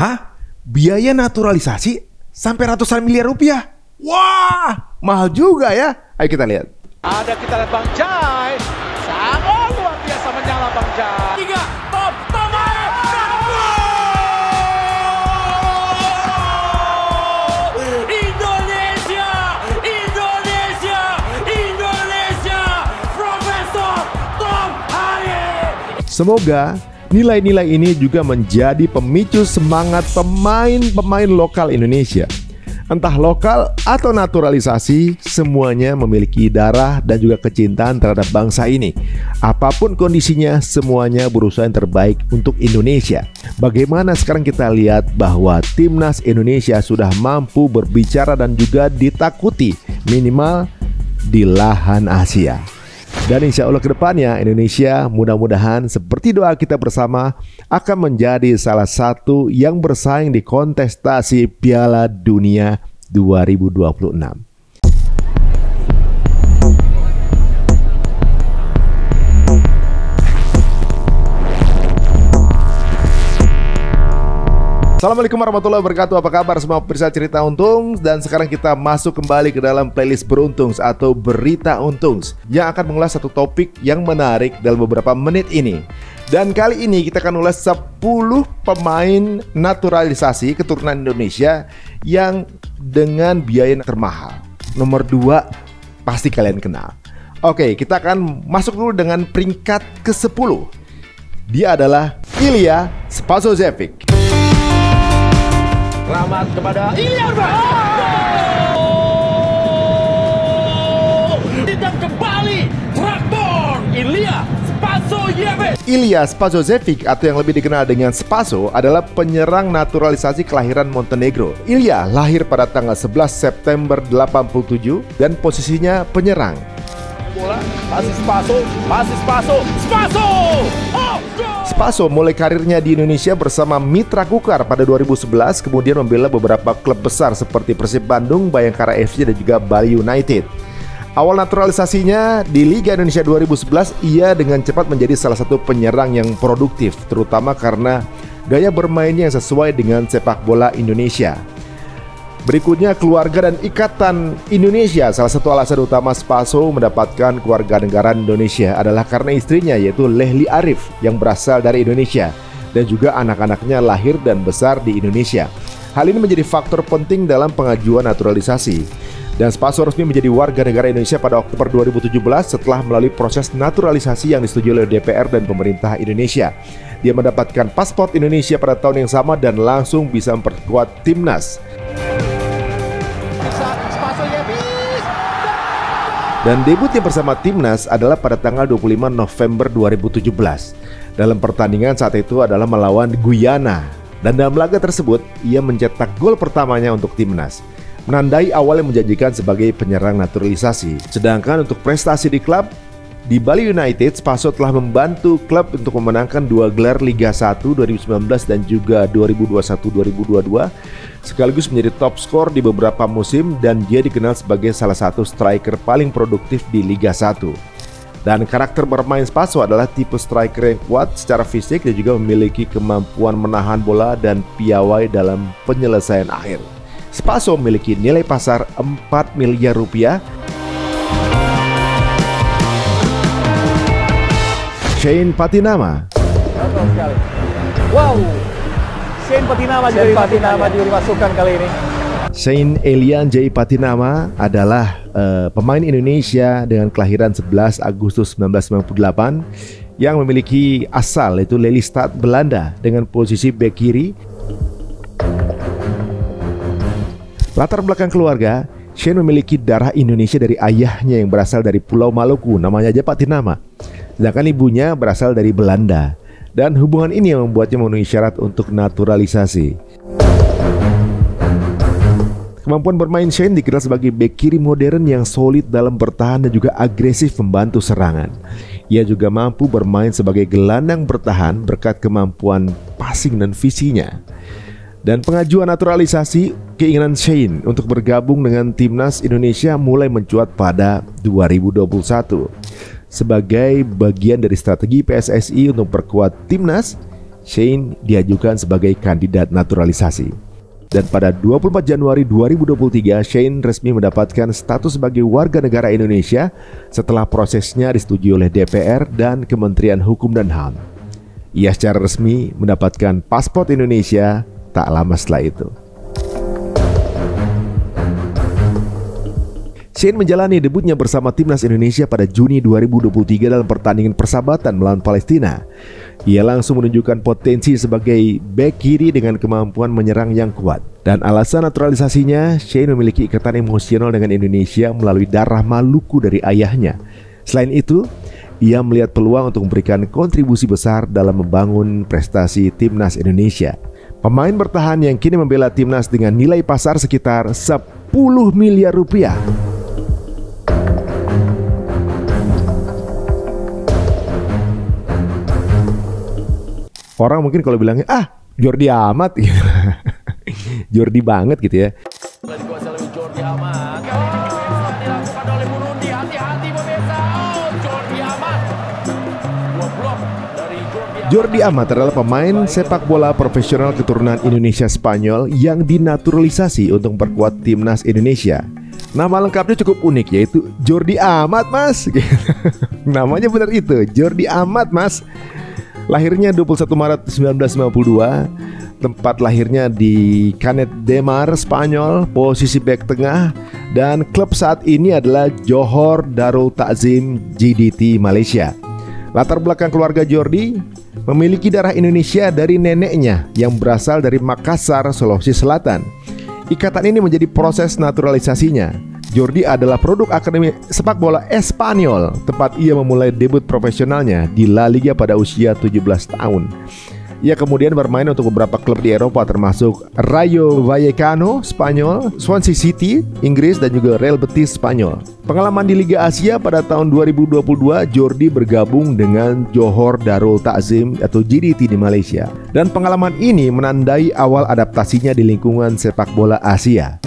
Hah? Biaya naturalisasi sampai ratusan miliar rupiah? Wah, mahal juga ya. Ayo kita lihat. Ada kita lihat Bang Jai. Sangat luar biasa menyala Bang Jai. 3, top, pemain. Indonesia, Indonesia, Indonesia. Profesor Tom Hari. Semoga nilai-nilai ini juga menjadi pemicu semangat pemain-pemain lokal Indonesia. Entah lokal atau naturalisasi, semuanya memiliki darah dan juga kecintaan terhadap bangsa ini. Apapun kondisinya, semuanya berusaha yang terbaik untuk Indonesia. Bagaimana sekarang kita lihat bahwa timnas Indonesia sudah mampu berbicara dan juga ditakuti, minimal di lahan Asia. Dan insya Allah kedepannya Indonesia mudah-mudahan seperti doa kita bersama akan menjadi salah satu yang bersaing di kontestasi Piala Dunia 2026. Assalamualaikum warahmatullahi wabarakatuh. Apa kabar semua pemirsa Cerita Untung? Dan sekarang kita masuk kembali ke dalam playlist Beruntung atau Berita Untung yang akan mengulas satu topik yang menarik dalam beberapa menit ini. Dan kali ini kita akan ulas 10 pemain naturalisasi keturunan Indonesia yang dengan biaya termahal. Nomor 2 pasti kalian kenal. Oke, kita akan masuk dulu dengan peringkat ke-10. Dia adalah Ilya Spasojevic. Selamat kepada Ilya. Dan kembali traktor Ilya Spasojevic. Ilya Spasojevic atau yang lebih dikenal dengan Spaso adalah penyerang naturalisasi kelahiran Montenegro. Ilya lahir pada tanggal 11 September 87 dan posisinya penyerang. Bola masih Spaso. Spaso mulai karirnya di Indonesia bersama Mitra Kukar pada 2011, kemudian membela beberapa klub besar seperti Persib Bandung, Bayangkara FC dan juga Bali United. Awal naturalisasinya di Liga Indonesia 2011, ia dengan cepat menjadi salah satu penyerang yang produktif, terutama karena gaya bermainnya yang sesuai dengan sepak bola Indonesia. Berikutnya, keluarga dan ikatan Indonesia. Salah satu alasan utama Spaso mendapatkan kewarganegaraan Indonesia adalah karena istrinya yaitu Lehli Arif yang berasal dari Indonesia dan juga anak-anaknya lahir dan besar di Indonesia. Hal ini menjadi faktor penting dalam pengajuan naturalisasi. Dan Spaso resmi menjadi warga negara Indonesia pada Oktober 2017 setelah melalui proses naturalisasi yang disetujui oleh DPR dan pemerintah Indonesia. Dia mendapatkan paspor Indonesia pada tahun yang sama dan langsung bisa memperkuat timnas. Dan debutnya bersama timnas adalah pada tanggal 25 November 2017. Dalam pertandingan saat itu adalah melawan Guyana. Dan dalam laga tersebut, ia mencetak gol pertamanya untuk timnas, menandai awal yang menjanjikan sebagai penyerang naturalisasi. Sedangkan untuk prestasi di klub, di Bali United, Spaso telah membantu klub untuk memenangkan 2 gelar Liga 1 2019 dan juga 2021-2022, sekaligus menjadi top skor di beberapa musim dan dia dikenal sebagai salah satu striker paling produktif di Liga 1. Dan karakter bermain Spaso adalah tipe striker yang kuat secara fisik dan juga memiliki kemampuan menahan bola dan piawai dalam penyelesaian akhir. Spaso memiliki nilai pasar 4 miliar rupiah. Shane Patinama. Wow, Shane Patinama juga dimasukkan kali ini. Shane Elian J. Patinama adalah pemain Indonesia dengan kelahiran 11 Agustus 1998 yang memiliki asal yaitu Lelystad, Belanda dengan posisi bek kiri. Latar belakang keluarga, Shane memiliki darah Indonesia dari ayahnya yang berasal dari Pulau Maluku, namanya aja Patinama. Sedangkan ibunya berasal dari Belanda. Dan hubungan ini yang membuatnya memenuhi syarat untuk naturalisasi. Kemampuan bermain Shane dikenal sebagai bek kiri modern yang solid dalam bertahan dan juga agresif membantu serangan. Ia juga mampu bermain sebagai gelandang bertahan berkat kemampuan passing dan visinya. Dan pengajuan naturalisasi, keinginan Shane untuk bergabung dengan timnas Indonesia mulai mencuat pada 2021. Sebagai bagian dari strategi PSSI untuk memperkuat timnas, Shane diajukan sebagai kandidat naturalisasi. Dan pada 24 Januari 2023, Shane resmi mendapatkan status sebagai warga negara Indonesia setelah prosesnya disetujui oleh DPR dan Kementerian Hukum dan HAM. Ia secara resmi mendapatkan paspor Indonesia tak lama setelah itu. Shane menjalani debutnya bersama timnas Indonesia pada Juni 2023 dalam pertandingan persahabatan melawan Palestina. Ia langsung menunjukkan potensi sebagai bek kiri dengan kemampuan menyerang yang kuat. Dan alasan naturalisasinya, Shane memiliki ikatan emosional dengan Indonesia melalui darah Maluku dari ayahnya. Selain itu, ia melihat peluang untuk memberikan kontribusi besar dalam membangun prestasi timnas Indonesia. Pemain bertahan yang kini membela timnas dengan nilai pasar sekitar 10 miliar rupiah. Orang mungkin kalau bilangnya, Jordi amat gitu. Jordi banget gitu ya. Dikuasai oleh Jordi Amat. Dilakukan oleh Burundi. Hati-hati pemirsa. Jordi Amat. Dua blok dari Jordi Amat. Jordi Amat adalah pemain sepak bola profesional keturunan Indonesia Spanyol yang dinaturalisasi untuk memperkuat timnas Indonesia. Nama lengkapnya cukup unik, yaitu Jordi Amat, Mas. Namanya benar itu, Jordi Amat, Mas. Lahirnya 21 Maret 1992, tempat lahirnya di Canet de Mar, Spanyol, posisi bek tengah, dan klub saat ini adalah Johor Darul Ta'zim JDT Malaysia. Latar belakang keluarga Jordi memiliki darah Indonesia dari neneknya yang berasal dari Makassar, Sulawesi Selatan. Ikatan ini menjadi proses naturalisasinya. Jordi adalah produk Akademi Sepak Bola Espanyol, tempat ia memulai debut profesionalnya di La Liga pada usia 17 tahun. Ia kemudian bermain untuk beberapa klub di Eropa termasuk Rayo Vallecano, Spanyol, Swansea City, Inggris, dan juga Real Betis, Spanyol. Pengalaman di Liga Asia pada tahun 2022, Jordi bergabung dengan Johor Darul Ta'zim atau JDT di Malaysia. Dan pengalaman ini menandai awal adaptasinya di lingkungan sepak bola Asia.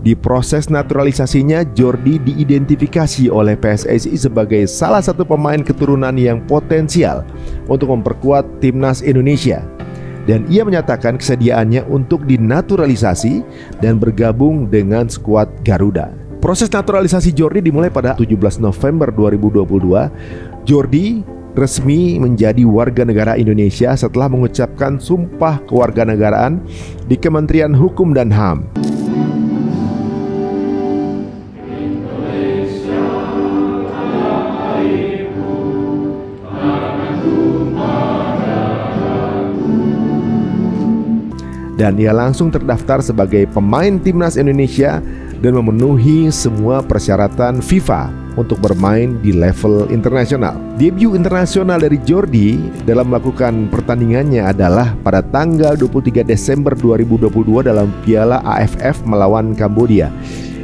Di proses naturalisasinya, Jordi diidentifikasi oleh PSSI sebagai salah satu pemain keturunan yang potensial untuk memperkuat timnas Indonesia. Dan ia menyatakan kesediaannya untuk dinaturalisasi dan bergabung dengan skuad Garuda. Proses naturalisasi Jordi dimulai pada 17 November 2022. Jordi resmi menjadi warga negara Indonesia setelah mengucapkan sumpah kewarganegaraan di Kementerian Hukum dan HAM. Dan ia langsung terdaftar sebagai pemain timnas Indonesia dan memenuhi semua persyaratan FIFA untuk bermain di level internasional. Debut internasional dari Jordi dalam melakukan pertandingannya adalah pada tanggal 23 Desember 2022 dalam Piala AFF melawan Kambodia.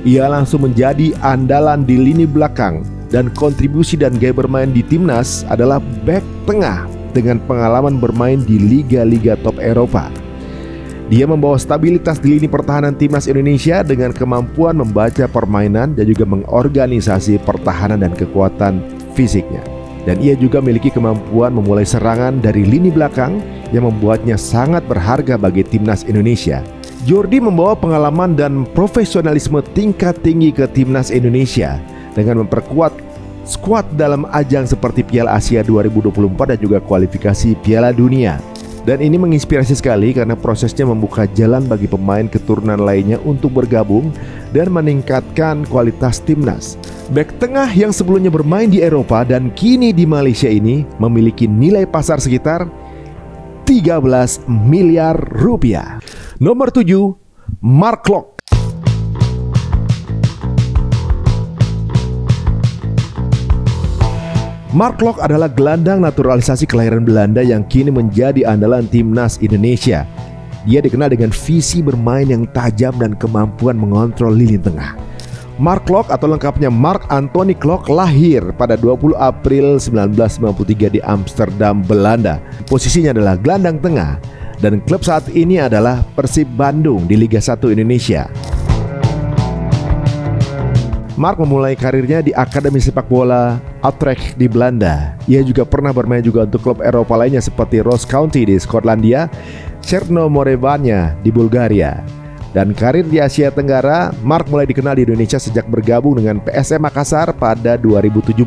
Ia langsung menjadi andalan di lini belakang dan kontribusi dan gaya bermain di timnas adalah bek tengah dengan pengalaman bermain di liga-liga top Eropa. Dia membawa stabilitas di lini pertahanan timnas Indonesia dengan kemampuan membaca permainan dan juga mengorganisasi pertahanan dan kekuatan fisiknya. Dan ia juga memiliki kemampuan memulai serangan dari lini belakang yang membuatnya sangat berharga bagi timnas Indonesia. Jordi membawa pengalaman dan profesionalisme tingkat tinggi ke timnas Indonesia dengan memperkuat skuad dalam ajang seperti Piala Asia 2024 dan juga kualifikasi Piala Dunia. Dan ini menginspirasi sekali karena prosesnya membuka jalan bagi pemain keturunan lainnya untuk bergabung dan meningkatkan kualitas timnas. Bek tengah yang sebelumnya bermain di Eropa dan kini di Malaysia ini memiliki nilai pasar sekitar 13 miliar rupiah. Nomor 7, Mark Klok. Mark Klok adalah gelandang naturalisasi kelahiran Belanda yang kini menjadi andalan timnas Indonesia. Dia dikenal dengan visi bermain yang tajam dan kemampuan mengontrol lini tengah. Mark Klok atau lengkapnya Mark Anthony Klok lahir pada 20 April 1993 di Amsterdam, Belanda. Posisinya adalah gelandang tengah dan klub saat ini adalah Persib Bandung di Liga 1 Indonesia. Mark memulai karirnya di Akademi Sepak Bola Utrecht di Belanda. Ia juga pernah bermain juga untuk klub Eropa lainnya seperti Ross County di Skotlandia, Chernomorevanya di Bulgaria. Dan karir di Asia Tenggara, Mark mulai dikenal di Indonesia sejak bergabung dengan PSM Makassar pada 2017.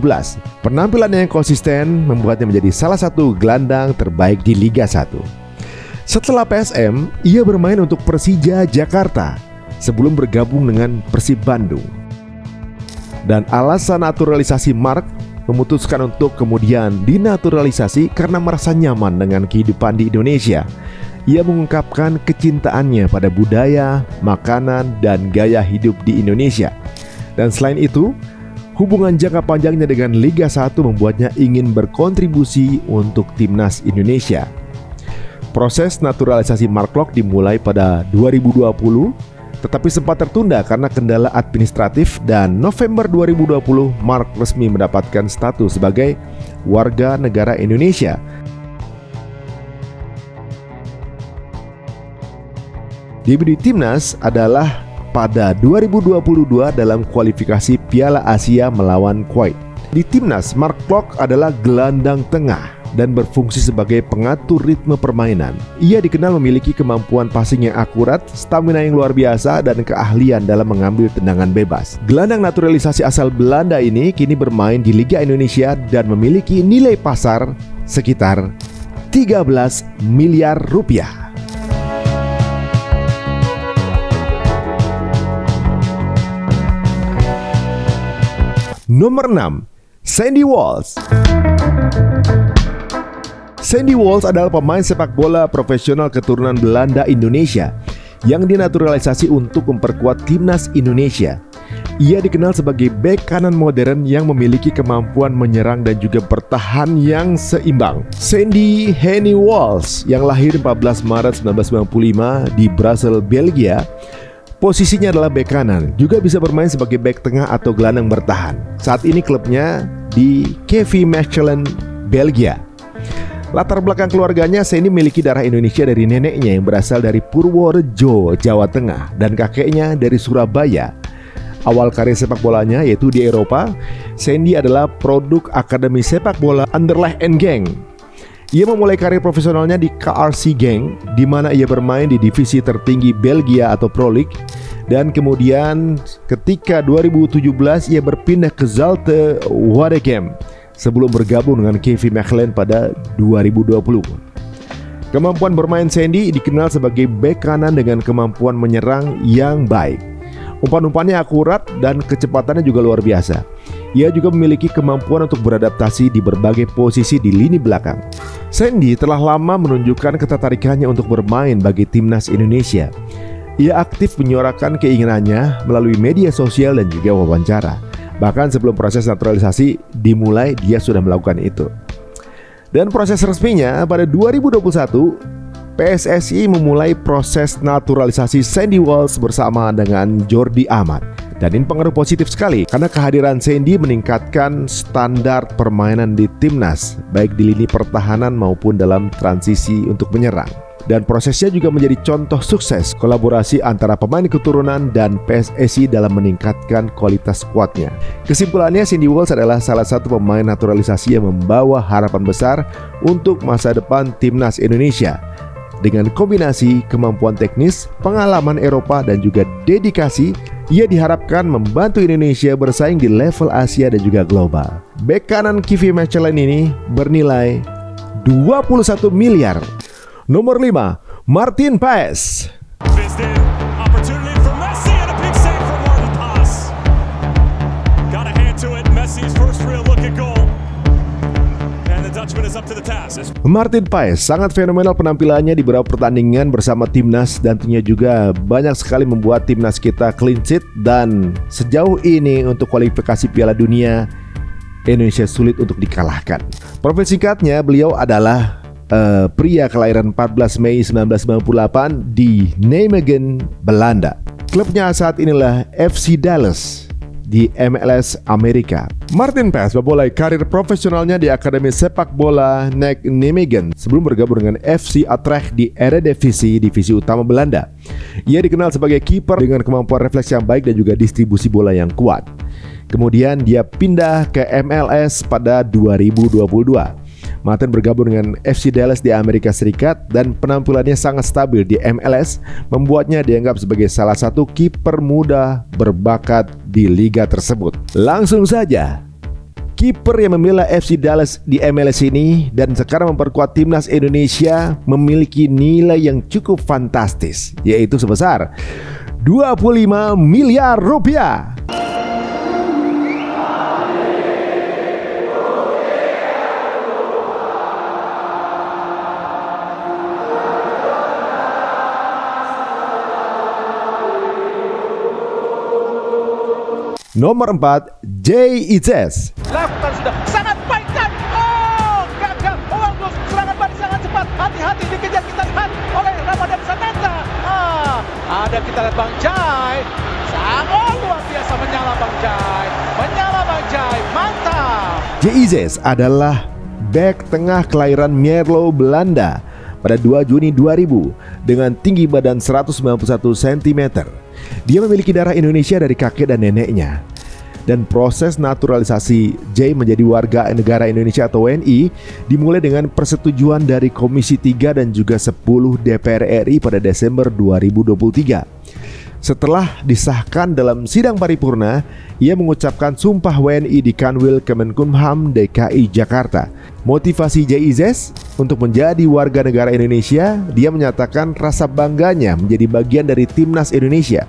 Penampilannya yang konsisten membuatnya menjadi salah satu gelandang terbaik di Liga 1. Setelah PSM, ia bermain untuk Persija Jakarta sebelum bergabung dengan Persib Bandung. Dan alasan naturalisasi Mark memutuskan untuk kemudian dinaturalisasi karena merasa nyaman dengan kehidupan di Indonesia. Ia mengungkapkan kecintaannya pada budaya, makanan, dan gaya hidup di Indonesia. Dan selain itu, hubungan jangka panjangnya dengan Liga 1 membuatnya ingin berkontribusi untuk timnas Indonesia. Proses naturalisasi Mark Klok dimulai pada 2020, tetapi sempat tertunda karena kendala administratif, dan November 2020 Mark resmi mendapatkan status sebagai warga negara Indonesia. Debut di timnas adalah pada 2022 dalam kualifikasi Piala Asia melawan Kuwait. Di timnas, Mark Klok adalah gelandang tengah dan berfungsi sebagai pengatur ritme permainan. Ia dikenal memiliki kemampuan passing yang akurat, stamina yang luar biasa, dan keahlian dalam mengambil tendangan bebas. Gelandang naturalisasi asal Belanda ini kini bermain di Liga Indonesia dan memiliki nilai pasar sekitar 13 miliar rupiah. Nomor 6, Sandy Walsh. Sandy Walsh adalah pemain sepak bola profesional keturunan Belanda Indonesia yang dinaturalisasi untuk memperkuat timnas Indonesia. Ia dikenal sebagai bek kanan modern yang memiliki kemampuan menyerang dan juga bertahan yang seimbang. Sandy Henny Walsh yang lahir 14 Maret 1995 di Brussels, Belgia, posisinya adalah bek kanan, juga bisa bermain sebagai bek tengah atau gelandang bertahan. Saat ini klubnya di KV Mechelen, Belgia. Latar belakang keluarganya, Sandy memiliki darah Indonesia dari neneknya yang berasal dari Purworejo, Jawa Tengah, dan kakeknya dari Surabaya. Awal karir sepak bolanya yaitu di Eropa, Sandy adalah produk Akademi Sepak Bola Anderlecht Genk. Ia memulai karir profesionalnya di KRC Genk, di mana ia bermain di divisi tertinggi Belgia atau Pro League, dan kemudian ketika 2017 ia berpindah ke Zulte Waregem sebelum bergabung dengan KV Mechelen pada 2020. Kemampuan bermain Sandy dikenal sebagai bek kanan dengan kemampuan menyerang yang baik. Umpan-umpannya akurat dan kecepatannya juga luar biasa. Ia juga memiliki kemampuan untuk beradaptasi di berbagai posisi di lini belakang. Sandy telah lama menunjukkan ketertarikannya untuk bermain bagi timnas Indonesia. Ia aktif menyuarakan keinginannya melalui media sosial dan juga wawancara. Bahkan sebelum proses naturalisasi dimulai, dia sudah melakukan itu. Dan proses resminya pada 2021, PSSI memulai proses naturalisasi Sandy Walsh bersama dengan Jordi Amat. Dan ini pengaruh positif sekali karena kehadiran Sandy meningkatkan standar permainan di timnas, baik di lini pertahanan maupun dalam transisi untuk menyerang. Dan prosesnya juga menjadi contoh sukses kolaborasi antara pemain keturunan dan PSSI dalam meningkatkan kualitas skuadnya. Kesimpulannya, Sandy Walsh adalah salah satu pemain naturalisasi yang membawa harapan besar untuk masa depan timnas Indonesia. Dengan kombinasi kemampuan teknis, pengalaman Eropa, dan juga dedikasi, ia diharapkan membantu Indonesia bersaing di level Asia dan juga global. Bek kanan KV Mechelen ini bernilai 21 miliar. Nomor 5, Martin Paes. Martin Paes sangat fenomenal penampilannya di beberapa pertandingan bersama timnas, dan tentunya juga banyak sekali membuat timnas kita clean sheet. Dan sejauh ini untuk kualifikasi Piala Dunia, Indonesia sulit untuk dikalahkan. Profil singkatnya, beliau adalah pria kelahiran 14 Mei 1998 di Nijmegen, Belanda. Klubnya saat inilah FC Dallas di MLS Amerika. Martin Paes memulai karir profesionalnya di Akademi Sepak Bola NEC Nijmegen sebelum bergabung dengan FC Utrecht di Eredivisie, divisi utama Belanda. Ia dikenal sebagai kiper dengan kemampuan refleks yang baik dan juga distribusi bola yang kuat. Kemudian dia pindah ke MLS pada 2022. Martin bergabung dengan FC Dallas di Amerika Serikat dan penampilannya sangat stabil di MLS membuatnya dianggap sebagai salah satu kiper muda berbakat di liga tersebut. Langsung saja, kiper yang membela FC Dallas di MLS ini dan sekarang memperkuat timnas Indonesia memiliki nilai yang cukup fantastis, yaitu sebesar 25 miliar rupiah. Nomor 4, Jay Itzes. Lakukan sudah sangat baik dan gagal. Bagus, serangan balik sangat cepat. Hati-hati dikejar, kita lihat oleh Ramadan Sananta. Ada kita lihat Bang Jai. Sangat luar biasa menyala Bang Jai. Mantap. Jay Itzes adalah bek tengah kelahiran Mierlo, Belanda pada 2 Juni 2000 dengan tinggi badan 191 cm. Dia memiliki darah Indonesia dari kakek dan neneknya. Dan proses naturalisasi Jay menjadi warga negara Indonesia atau WNI dimulai dengan persetujuan dari Komisi 3 dan juga 10 DPR RI pada Desember 2023. Setelah disahkan dalam sidang paripurna, ia mengucapkan sumpah WNI di Kanwil Kemenkumham DKI Jakarta. Motivasi Jay Itzes untuk menjadi warga negara Indonesia, dia menyatakan rasa bangganya menjadi bagian dari timnas Indonesia.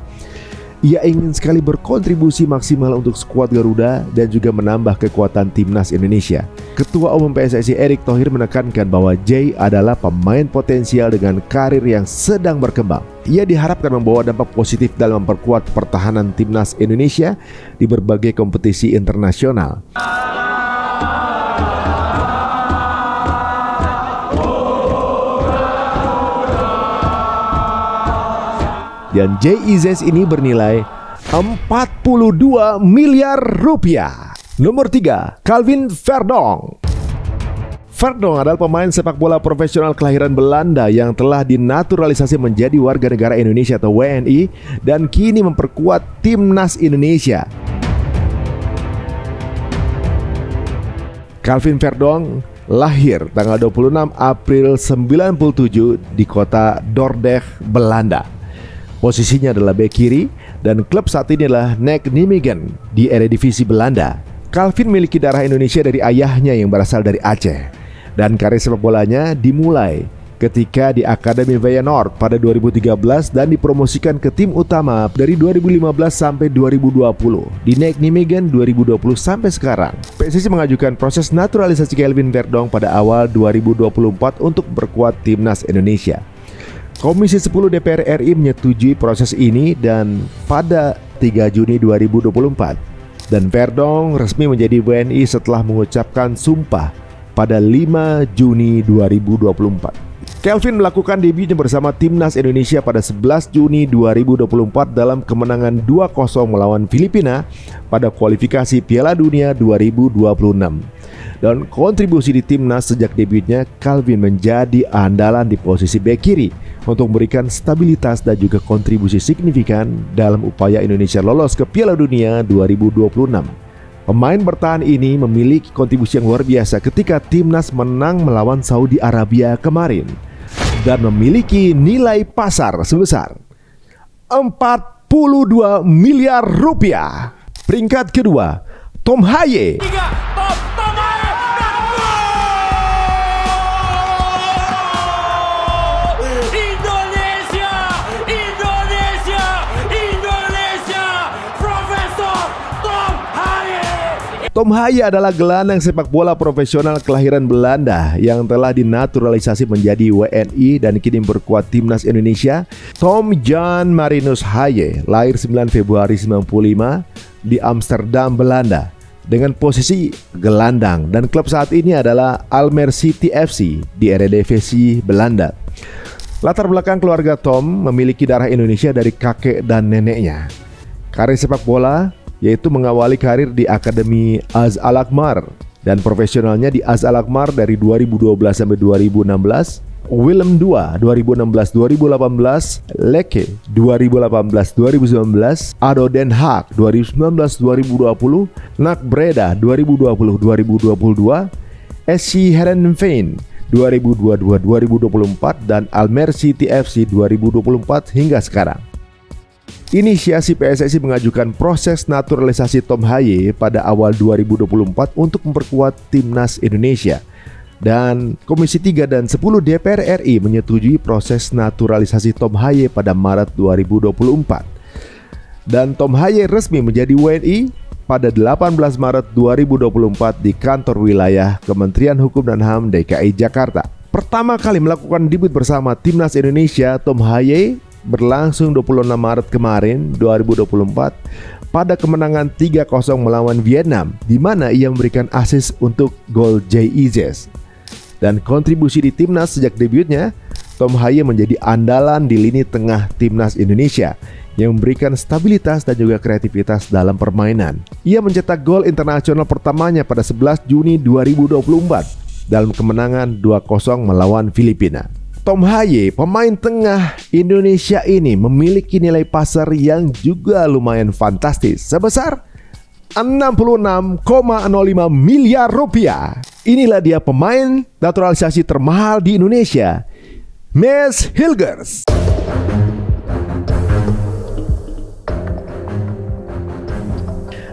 Ia ingin sekali berkontribusi maksimal untuk skuad Garuda dan juga menambah kekuatan timnas Indonesia. Ketua Umum PSSI Erick Thohir menekankan bahwa Jay adalah pemain potensial dengan karir yang sedang berkembang. Ia diharapkan membawa dampak positif dalam memperkuat pertahanan timnas Indonesia di berbagai kompetisi internasional. Dan Jay Itzes ini bernilai 42 miliar rupiah. Nomor 3, Calvin Verdonk. Verdonk adalah pemain sepak bola profesional kelahiran Belanda yang telah dinaturalisasi menjadi warga negara Indonesia atau WNI dan kini memperkuat timnas Indonesia. Calvin Verdonk lahir tanggal 26 April 97 di kota Dordrecht, Belanda. Posisinya adalah bek kiri dan klub saat ini adalah NEC Nijmegen di Eredivisie Belanda. Calvin memiliki darah Indonesia dari ayahnya yang berasal dari Aceh. Dan karir sepak bolanya dimulai ketika di Akademi Feyenoord pada 2013 dan dipromosikan ke tim utama dari 2015 sampai 2020 di NEC Nijmegen 2020 sampai sekarang. PSSI mengajukan proses naturalisasi Calvin Verdonk pada awal 2024 untuk berkuat timnas Indonesia. Komisi 10 DPR RI menyetujui proses ini dan pada 3 Juni 2024 dan Verdonk resmi menjadi WNI setelah mengucapkan sumpah pada 5 Juni 2024. Calvin melakukan debutnya bersama timnas Indonesia pada 11 Juni 2024 dalam kemenangan 2-0 melawan Filipina pada kualifikasi Piala Dunia 2026. Dan kontribusi di timnas sejak debutnya, Calvin menjadi andalan di posisi bek kiri untuk memberikan stabilitas dan juga kontribusi signifikan dalam upaya Indonesia lolos ke Piala Dunia 2026. Pemain bertahan ini memiliki kontribusi yang luar biasa ketika timnas menang melawan Saudi Arabia kemarin dan memiliki nilai pasar sebesar 42 miliar rupiah. Peringkat kedua, Tom Haye. Tom Haye adalah gelandang sepak bola profesional kelahiran Belanda yang telah dinaturalisasi menjadi WNI dan kini berkuat timnas Indonesia. Tom Jan Marinus Haye lahir 9 Februari 95 di Amsterdam, Belanda dengan posisi gelandang dan klub saat ini adalah Almere City FC di Eredivisie Belanda. Latar belakang keluarga Tom memiliki darah Indonesia dari kakek dan neneknya. Karir sepak bola yaitu mengawali karir di Akademi AZ Alkmaar dan profesionalnya di AZ Alkmaar dari 2012 sampai 2016 Willem II 2016-2018, Leke 2018-2019, ADO Den Haag 2019-2020, NAC Breda 2020-2022, SC Heerenveen 2022-2024, dan Almere City FC 2024 hingga sekarang. Inisiasi PSSI mengajukan proses naturalisasi Tom Haye pada awal 2024 untuk memperkuat timnas Indonesia. Dan Komisi 3 dan 10 DPR RI menyetujui proses naturalisasi Tom Haye pada Maret 2024. Dan Tom Haye resmi menjadi WNI pada 18 Maret 2024 di kantor wilayah Kementerian Hukum dan HAM DKI Jakarta. Pertama kali melakukan debut bersama timnas Indonesia, Tom Haye berlangsung 26 Maret kemarin 2024 pada kemenangan 3-0 melawan Vietnam, di mana ia memberikan assist untuk gol Jay Izzes. Dan kontribusi di timnas sejak debutnya, Tom Haye menjadi andalan di lini tengah timnas Indonesia yang memberikan stabilitas dan juga kreativitas dalam permainan. Ia mencetak gol internasional pertamanya pada 11 Juni 2024 dalam kemenangan 2-0 melawan Filipina. Tom Haye, pemain tengah Indonesia ini memiliki nilai pasar yang juga lumayan fantastis sebesar 66,05 miliar rupiah. Inilah dia pemain naturalisasi termahal di Indonesia, Mads Hilgers.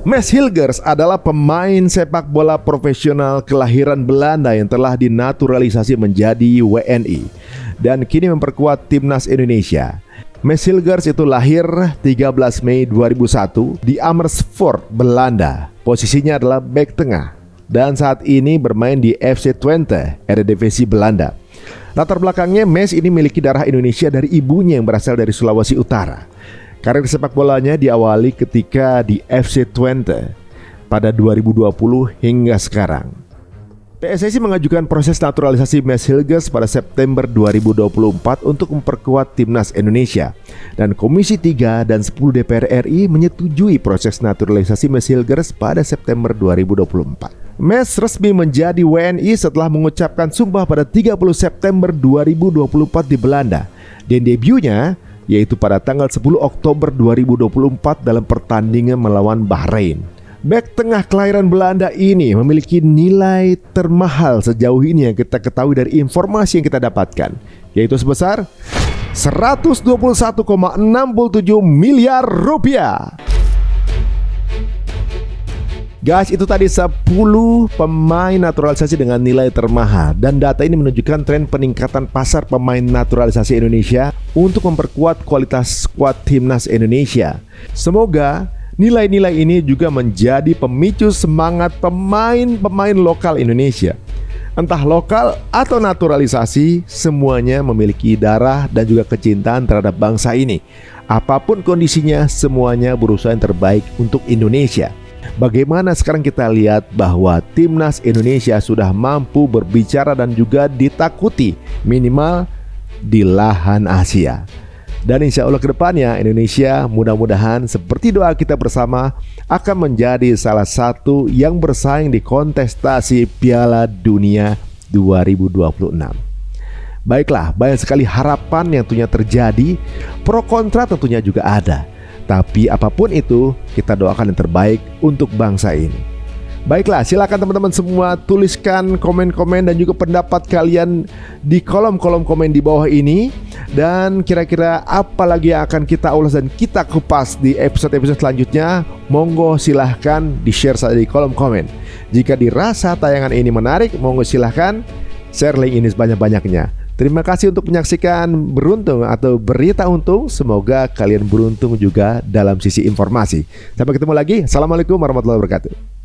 Mads Hilgers adalah pemain sepak bola profesional kelahiran Belanda yang telah dinaturalisasi menjadi WNI dan kini memperkuat timnas Indonesia. Mads Hilgers itu lahir 13 Mei 2001 di Amersfoort, Belanda. Posisinya adalah bek tengah dan saat ini bermain di FC Twente, Eredivisie Belanda. Latar belakangnya, Mads ini memiliki darah Indonesia dari ibunya yang berasal dari Sulawesi Utara. Karir sepak bolanya diawali ketika di FC Twente pada 2020 hingga sekarang. PSSI mengajukan proses naturalisasi Mads Hilgers pada September 2024 untuk memperkuat timnas Indonesia. Dan Komisi 3 dan 10 DPR RI menyetujui proses naturalisasi Mads Hilgers pada September 2024. Mads resmi menjadi WNI setelah mengucapkan sumpah pada 30 September 2024 di Belanda. Dan debutnya yaitu pada tanggal 10 Oktober 2024 dalam pertandingan melawan Bahrain. Bek tengah kelahiran Belanda ini memiliki nilai termahal sejauh ini yang kita ketahui dari informasi yang kita dapatkan, yaitu sebesar 121,67 miliar rupiah. Guys, itu tadi 10 pemain naturalisasi dengan nilai termahal. Dan data ini menunjukkan tren peningkatan pasar pemain naturalisasi Indonesia untuk memperkuat kualitas skuad timnas Indonesia. Semoga nilai-nilai ini juga menjadi pemicu semangat pemain-pemain lokal Indonesia. Entah lokal atau naturalisasi, semuanya memiliki darah dan juga kecintaan terhadap bangsa ini. Apapun kondisinya, semuanya berusaha yang terbaik untuk Indonesia. Bagaimana sekarang kita lihat bahwa timnas Indonesia sudah mampu berbicara dan juga ditakuti minimal di lahan Asia. Dan insya Allah kedepannya Indonesia mudah-mudahan seperti doa kita bersama akan menjadi salah satu yang bersaing di kontestasi Piala Dunia 2026. Baiklah, banyak sekali harapan yang tentunya terjadi, pro kontra tentunya juga ada. Tapi apapun itu, kita doakan yang terbaik untuk bangsa ini. Baiklah, silakan teman-teman semua tuliskan komen-komen dan juga pendapat kalian di kolom-kolom komen di bawah ini. Dan kira-kira apa lagi yang akan kita ulas dan kita kupas di episode-episode selanjutnya, monggo silahkan di-share saja di kolom komen. Jika dirasa tayangan ini menarik, monggo silahkan share link ini sebanyak-banyaknya. Terima kasih untuk menyaksikan Beruntung atau Berita Untung. Semoga kalian beruntung juga dalam sisi informasi. Sampai ketemu lagi. Assalamualaikum warahmatullahi wabarakatuh.